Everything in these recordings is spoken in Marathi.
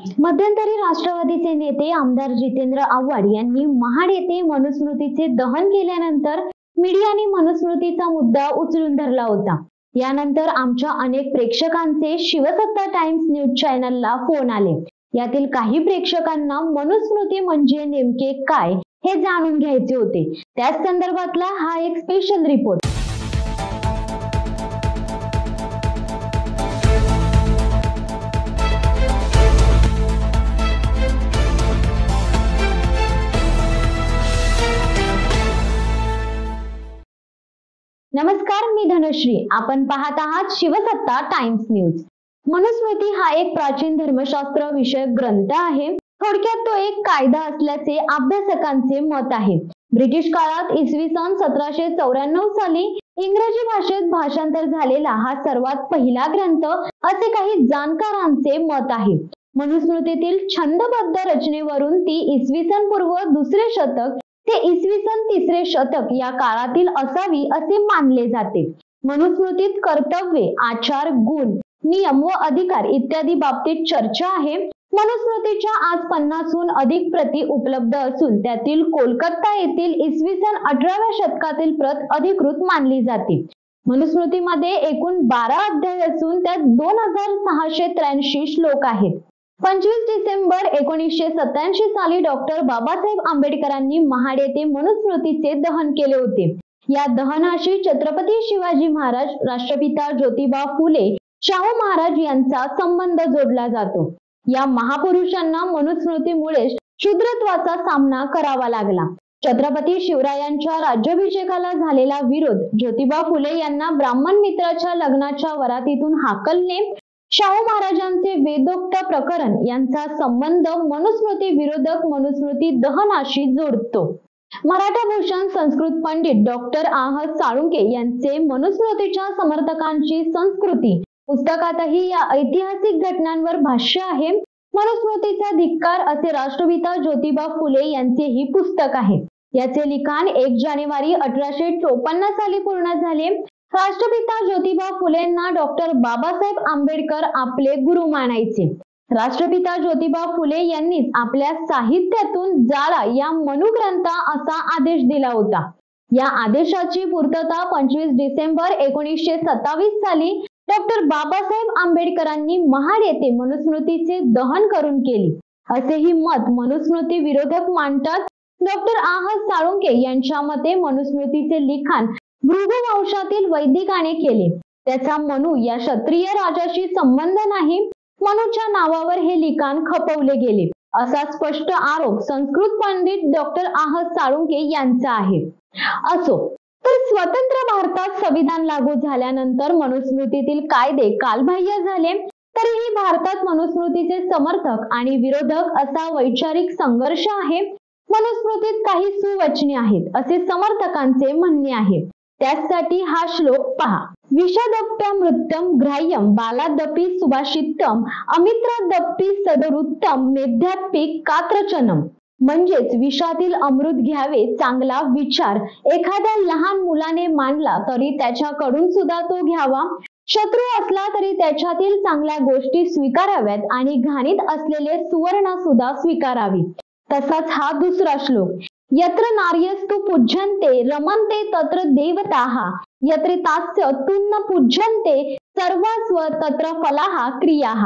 मध्यंतरी राष्ट्रवादीचे नेते आमदार जितेंद्र आव्हाड यांनी महाड येथे मनुस्मृतीचे दहन केल्यानंतर मीडियाने मनुस्मृतीचा मुद्दा उचलून धरला होता। यानंतर आमच्या अनेक प्रेक्षकांचे शिवसत्ता टाइम्स न्यूज चॅनलला फोन आले। यातील काही प्रेक्षकांना मनुस्मृती म्हणजे नेमके काय हे जाणून घ्यायचे होते। त्याच संदर्भातला हा एक स्पेशल रिपोर्ट। नमस्कार, मी धनश्री। आपण पाहत आहात शिवसत्ता टाइम्स न्यूज। मनुस्मृती हा एक प्राचीन धर्मशास्त्र विषयक ग्रंथ आहे। थोडक्यात तो एक कायदा असल्याचे अभ्यासकांचे मत आहे। ब्रिटिश काळात इसवी सन 1794 साली इंग्रजी भाषेत भाषांतर झालेला हा सर्वात पहिला ग्रंथ असे काही जाणकारांचे मत आहे। मनुस्मृतीतील छंदबद्ध रचनेवरून ती इसवी सन पूर्व 2रे शतक ते इसवी सन 3रे शतक या काळातील असावी असे मानले जाते। मनुस्मृतीत कर्तव्ये, आचार, गुण, नियम व अधिकार इत्यादी बाबतीत चर्चा आहे। मनुस्मृतीच्या आज 50हून अधिक प्रती उपलब्ध असून त्यातील कोलकाता येथील इसवी सन 18व्या शतकातील प्रत अधिकृत मानली जाते। मनुस्मृतीमध्ये एकूण 12 अध्याय असून त्यात 2683 श्लोक आहेत। 25 डिसेंबर 1987 साली डॉक्टर बाबासाहेब आंबेडकरांनी महाड येथे मनुस्मृतीचे दहन केले होते। या दहनाशी छत्रपती शिवाजी महाराज, राष्ट्रपिता ज्योतिबा फुले, शाहू महाराज यांचा संबंध जोडला जातो। या महापुरुषांना मनुस्मृतीमुळे शूद्रत्वाचा सामना करावा लागला। छत्रपती शिवरायांच्या राज्याभिषेकाला झालेला विरोध, ज्योतिबा फुले यांना ब्राह्मण मित्राच्या लग्नाच्या वरातीतून हाकलणे, शाहू महाराजांचे वेदोक्त प्रकरण यांचा संबंध मनुस्मृती विरोधक मनुस्मृती दहनाशी जोडतो। मराठा भूषण संस्कृत पंडित डॉक्टर आहत साळुंके यांचे मनुस्मृतीच्या समर्थकांची संस्कृती पुस्तकातही या ऐतिहासिक घटनांवर भाष्य आहे। मनुस्मृतीचा धिक्कार असे राष्ट्रपिता ज्योतिबा फुले यांचे ही पुस्तक आहे। याचे लिखाण 1 जानेवारी 1854 साली पूर्ण झाले। राष्ट्रपिता ज्योतिबा फुलेंना डॉक्टर बाबासाहेब आंबेडकर आपले गुरु मानायचे। राष्ट्रपिता ज्योतिबा फुले यांनीच आपल्या साहित्यातून जाळा या मनुग्रंथा असा आदेश दिला होता। या आदेशाची पूर्तता 25 डिसेंबर 1927 साली डॉक्टर बाबासाहेब आंबेडकरांनी महाड येथे मनुस्मृतीचे दहन करून केली, असेही मत मनुस्मृती विरोधक मांडतात। डॉक्टर आहत साळुंके यांच्या मते मनुस्मृतीचे लिखाण भृगु वंशातील वैदिकाने केले। त्याचा मनु या क्षत्रिय राजाशी संबंध नाही। मनुच्या नावावर हे लिखाण खपवले गेले, असा स्पष्ट आरोप संस्कृत पंडित डॉक्टर आहत साळुंके यांचा आहे। असो, तर स्वतंत्र भारतात संविधान लागू झाल्यानंतर मनुस्मृतीतील कायदे कालबाह्य झाले। तरीही भारतात मनुस्मृतीचे समर्थक आणि विरोधक असा वैचारिक संघर्ष आहे। मनुस्मृतीत काही सुवचने आहेत असे समर्थकांचे म्हणणे आहे। त्यासाठी हा श्लोक पहा। विषादप्यमृतम ग्राह्यम बालादपि सुभाषितम अमित्रादपि सदरुत्तम मेध्यात्पि कात्रचनम। म्हणजेच विषातील अमृत घ्यावे चांगला विचार एखाद्या लहान मुलाने मांडला तरी त्याच्याकडून सुद्धा तो घ्यावा। शत्रू असला तरी त्याच्यातील चांगल्या गोष्टी स्वीकाराव्यात आणि घाणीत असलेले सुवर्ण सुद्धा स्वीकारावी। तसाच हा दुसरा श्लोक, यत्र नार्यस्तु पूज्यन्ते रमन्ते तत्र देवताः यत्रेतास्य तुन्न पूज्यन्ते सर्वस्व तत्र फलाः क्रियाः।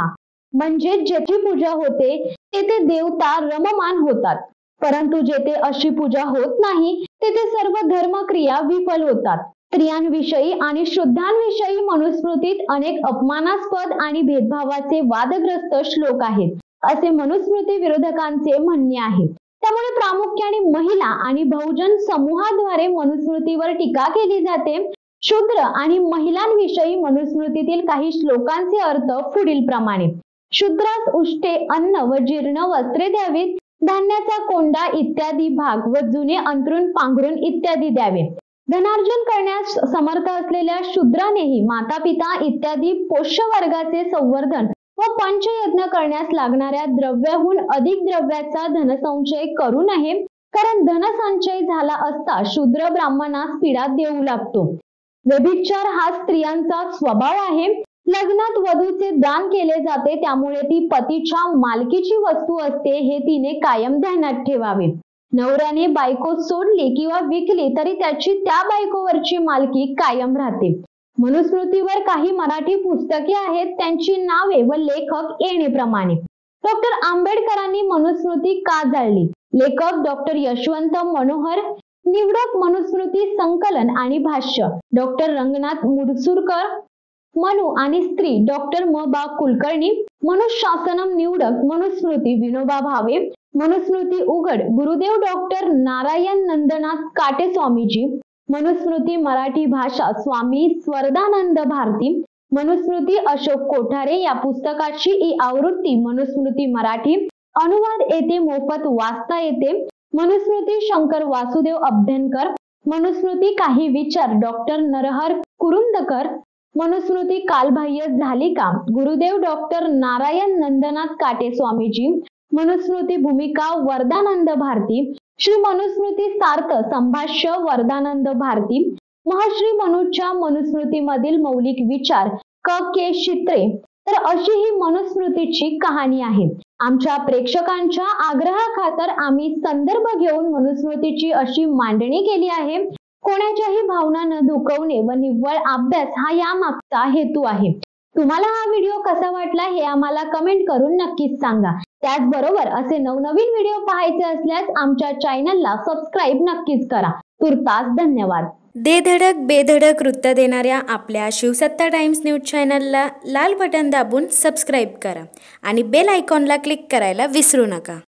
म्हणजे जेथे पूजा होते तेथे देवता रममान होतात, परंतु जेथे अशी पूजा होत नाही तेथे सर्व धर्मक्रिया विफल होतात। स्त्रियांविषयी आणि शुद्धांविषयी मनुस्मृतीत अनेक अपमानास्पद आणि भेदभावाचे वादग्रस्त श्लोक आहेत, असे मनुस्मृती विरोधकांचे म्हणणे आहे। त्यामुळे प्रामुख्याने महिला आणि बहुजन समूहाद्वारे मनुस्मृतीवर टीका केली जाते। शूद्र आणि महिलांविषयी मनुस्मृतीतील काही श्लोकांचे अर्थ पुढील प्रमाणे। शूद्रास उष्टे अन्न व जीर्ण वस्त्रे द्यावीत, धान्याचा कोंडा इत्यादी भाग व जुने अंथरूण पांघरून इत्यादी द्यावे। धनार्जन करण्यास समर्थ असलेल्या शूद्रानेही मातापिता इत्यादी पोष्य वर्गाचे संवर्धन व पंचयज्ञ करण्यास लागणाऱ्या द्रव्याहून अधिक द्रव्याचा धनसंचय करू नये, कारण धनसंचय झाला असता शूद्र ब्राह्मणास पीडा देऊ लागतो। व्यभिचार हा स्त्रियांचा स्वभाव आहे। लग्नात वधूचे दान केले जाते, त्यामुळे ती पतीच्या मालकीची वस्तू असते हे तिने कायम ध्यानात ठेवावे. नवऱ्याने बायको सोडली किंवा विकली तरी त्याची त्या बायकोवरची मालकी कायम राहते. मनुस्मृतीवर काही मराठी पुस्तके आहेत, त्यांची नावे व लेखक येणेप्रमाणे. डॉक्टर आंबेडकरांनी मनुस्मृती का जाळली? लेखक डॉक्टर यशवंत मनोहर. निवडक मनुस्मृती संकलन आणि भाष्य डॉक्टर रंगनाथ मुडसूरकर. मनु आणि स्त्री डॉक्टर म. बा. कुलकर्णी. मनुशासनम निवडक मनुस्मृती विनोबा भावे. मनुस्मृती उघड गुरुदेव डॉक्टर नारायण नंदनाथ काटे स्वामीजी. मनुस्मृती मराठी भाषा स्वामी स्वर्धानंद भारती. मनुस्मृती अशोक कोठारे. या पुस्तकाची ई आवृत्ती मनुस्मृती मराठी अनुवाद येथे मोफत वाचता येते. मनुस्मृती शंकर वासुदेव अभ्यंकर. मनुस्मृती काही विचार डॉक्टर नरहर कुरुंदकर. मनुस्मृती कालबाह्य झाली का? गुरुदेव डॉक्टर नारायण नंदनाथ काटे स्वामीजी. मनुस्मृती भूमिका वरदानंद भारती. श्री मनुस्मृती सार्थ संभाष्य वरदानंद भारती. महर्षी मनूच्या मनुस्मृतीमधील मौलिक विचार क. के. शित्रे. तर अशी ही मनुस्मृतीची कहाणी आहे. आमच्या प्रेक्षकांच्या आग्रहाखातर आम्ही संदर्भ घेऊन मनुस्मृतीची अशी मांडणी केली आहे. कोणाच्याही भावना न दुखवणे व निव्वळ अभ्यास हा यामागचा हेतू आहे. तुम्हाला हा व्हिडिओ कसा वाटला हे आम्हाला कमेंट करून नक्कीच सांगा. त्याचबरोबर असे नवनवीन व्हिडिओ पाहायचे असल्यास आमच्या चॅनलला सबस्क्राईब नक्कीच करा. तुर्तास धन्यवाद. दे धडक बेधडक वृत्त देणाऱ्या आपल्या शिवसत्ता टाइम्स न्यूज चॅनलला लाल बटन दाबून सबस्क्राईब करा आणि बेल आयकॉनला क्लिक करायला विसरू नका.